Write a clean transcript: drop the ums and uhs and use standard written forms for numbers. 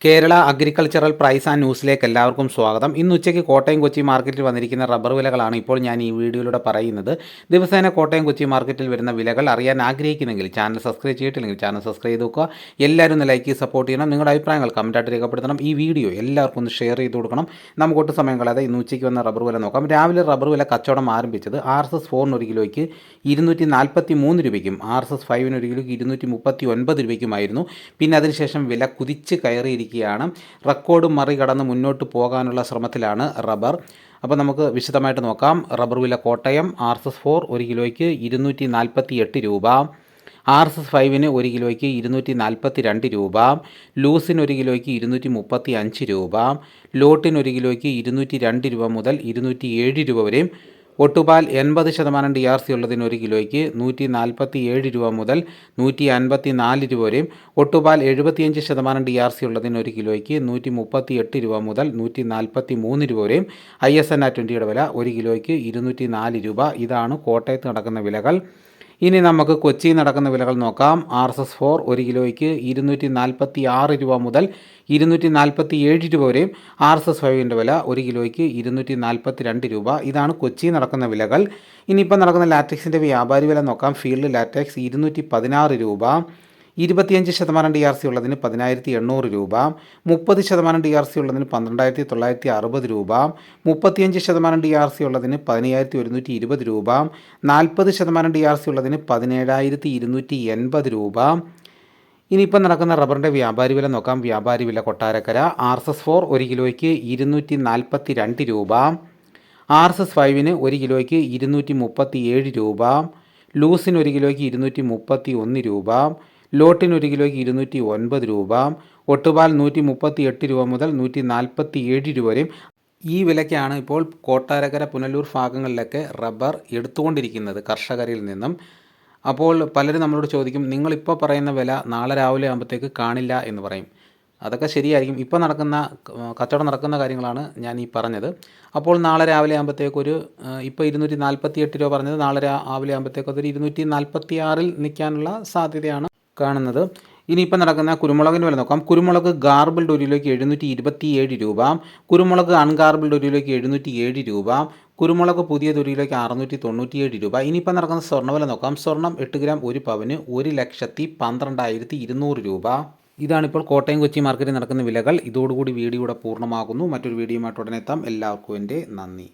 Kerala agricultural price and ന്യൂസിലേക്ക് എല്ലാവർക്കും സ്വാഗതം. ഇന്ന് ഉച്ചയ്ക്ക് കോട്ടയം കൊച്ചി മാർക്കറ്റിൽ വന്നിരിക്കുന്ന റബ്ബർ വിലകളാണ് ഇപ്പോൾ ഞാൻ ഈ വീഡിയോയിലൂടെ പറയുന്നത്. ദിവസേന കോട്ടയം കൊച്ചി മാർക്കറ്റിൽ വരുന്ന വിലകൾ അറിയാൻ ആഗ്രഹിക്കുന്നെങ്കിൽ ചാനൽ സബ്സ്ക്രൈബ് ചെയ്തിട്ടില്ലെങ്കിൽ ചാനൽ സബ്സ്ക്രൈബ് ചെയ്ത് നോക്കുക. എല്ലാവരും ഒന്ന് ലൈക്ക് ചെയ്ത് സപ്പോർട്ട് ചെയ്യണം. നിങ്ങളുടെ അഭിപ്രായങ്ങൾ കമൻറ്റായിട്ട് രേഖപ്പെടുത്തണം. ഈ വീഡിയോ എല്ലാവർക്കും ഒന്ന് ഷെയർ ചെയ്ത് കൊടുക്കണം. നമുക്ക് ഒട്ടും സമയം കളയാതെ ഇന്ന് ഉച്ചയ്ക്ക് വന്ന റബ്ബർ വില നോക്കാം. രാവിലെ റബ്ബർ വില കച്ചവടം ആരംഭിച്ചത് RSS 4 ഒരു കിലോയ്ക്ക് 243 രൂപയ്ക്കും RSS 5 ഒരു കിലോയ്ക്ക് 239 രൂപയ്ക്കുമായിരുന്നു. പിന്നെ അതിനുശേഷം വില കുതിച്ച് കയറിയിരിക്കുകയാണ്. റെക്കോർഡ് മറികടന്ന് മുന്നോട്ട് പോകാനുള്ള ശ്രമത്തിലാണ് റബ്ബർ. അപ്പോൾ നമുക്ക് വിശദമായിട്ട് നോക്കാം. റബ്ബർ വില കോട്ടയം RSS 4 ഒരു കിലോയ്ക്ക് 248 രൂപ, RSS 5 ഒരു കിലോയ്ക്ക് 242 രൂപ, ലൂസിന് ഒരു കിലോയ്ക്ക് 235 രൂപ, ലോട്ടിന് ഒരു കിലോയ്ക്ക് 202 രൂപ മുതൽ 207 രൂപ വരെയും, ഒട്ടുപാൽ 80% DRC ഉള്ളതിന് ഒരു കിലോയ്ക്ക് 147 രൂപ മുതൽ 154 രൂപ വരെയും, ഒട്ടുപാൽ 75% DRC ഉള്ളതിന് ഒരു കിലോയ്ക്ക് 138 രൂപ മുതൽ 143 രൂപ വരെയും, ISNA 20യുടെ വില ഒരു കിലോയ്ക്ക് 204 രൂപ. ഇതാണ് കോട്ടയത്ത് നടക്കുന്ന വിലകൾ. ഇനി നമുക്ക് കൊച്ചിയിൽ നടക്കുന്ന വിലകൾ നോക്കാം. RSS 4 ഒരു കിലോയ്ക്ക് 246 രൂപ മുതൽ 247 രൂപ വരെയും, RSS 5ൻ്റെ വില ഒരു കിലോയ്ക്ക് 242 രൂപ. ഇതാണ് കൊച്ചിയിൽ നടക്കുന്ന വിലകൾ. ഇനിയിപ്പോൾ നടക്കുന്ന ലാറ്റക്സിൻ്റെ വ്യാപാരി വില നോക്കാം. ഫീൽഡ് ലാറ്റക്സ് 216 രൂപ, 25% DRC ഉള്ളതിന് 10,800 രൂപ, 30% DRC ഉള്ളതിന് 12,960 രൂപ, 35% DRC ഉള്ളതിന് 10,120 രൂപ, 40% DRC ഉള്ളതിന് 17,280 രൂപ. ഇനിയിപ്പോൾ നടക്കുന്ന റബ്ബറിൻ്റെ വ്യാപാരി വില നോക്കാം. വ്യാപാരി വില കൊട്ടാരക്കര RSS 4 ഒരു കിലോയ്ക്ക് 242 രൂപ, RSS 5 ഒരു കിലോയ്ക്ക് 237 രൂപ, ലൂസിന് ഒരു കിലോയ്ക്ക് 231 രൂപ, ലോട്ടിന് ഒരു കിലോയ്ക്ക് 209 രൂപ, ഒട്ടുപാൽ 138 രൂപ മുതൽ 147 രൂപ വരെയും. ഈ വിലയ്ക്കാണ് ഇപ്പോൾ കൊട്ടാരക്കര പുനലൂർ ഭാഗങ്ങളിലൊക്കെ റബ്ബർ എടുത്തുകൊണ്ടിരിക്കുന്നത് കർഷകരിൽ നിന്നും. അപ്പോൾ പലരും നമ്മളോട് ചോദിക്കും, നിങ്ങളിപ്പോൾ പറയുന്ന വില നാളെ രാവിലെ ആകുമ്പോഴത്തേക്ക് കാണില്ല എന്ന് പറയും. അതൊക്കെ ശരിയായിരിക്കും. ഇപ്പോൾ കച്ചവടം നടക്കുന്ന കാര്യങ്ങളാണ് ഞാൻ ഈ പറഞ്ഞത്. അപ്പോൾ നാളെ രാവിലെ ആകുമ്പോഴത്തേക്കൊരു ഇപ്പോൾ 248 രൂപ പറഞ്ഞത് നാളെ രാവിലെ ആകുമ്പോഴത്തേക്ക് അതൊരു 246 നിൽക്കാനുള്ള സാധ്യതയാണ് കാണുന്നത്. ഇനിയിപ്പോൾ നടക്കുന്ന കുരുമുളകിന് വില നോക്കാം. കുരുമുളക് ഗാർബിൾഡ് ഒരു കിലോയ്ക്ക് 727 രൂപ, കുരുമുളക് അൺഗാർബിൾഡ് ഒരു കിലോയ്ക്ക് 707 രൂപ, കുരുമുളക് പുതിയത് ഒരു കിലോയ്ക്ക് 697 രൂപ. ഇനിയിപ്പോൾ നടക്കുന്ന സ്വർണ്ണവില നോക്കാം. സ്വർണ്ണം 8 ഗ്രാം 1 പവന് 1,12,200 രൂപ. ഇതാണിപ്പോൾ കോട്ടയം കൊച്ചി മാർക്കറ്റിൽ നടക്കുന്ന വിലകൾ. ഇതോടുകൂടി വീഡിയോയുടെ പൂർണ്ണമാകുന്നു. മറ്റൊരു വീഡിയോയുമായിട്ട് ഉടനെ എത്താം. എല്ലാവർക്കും എൻ്റെ നന്ദി.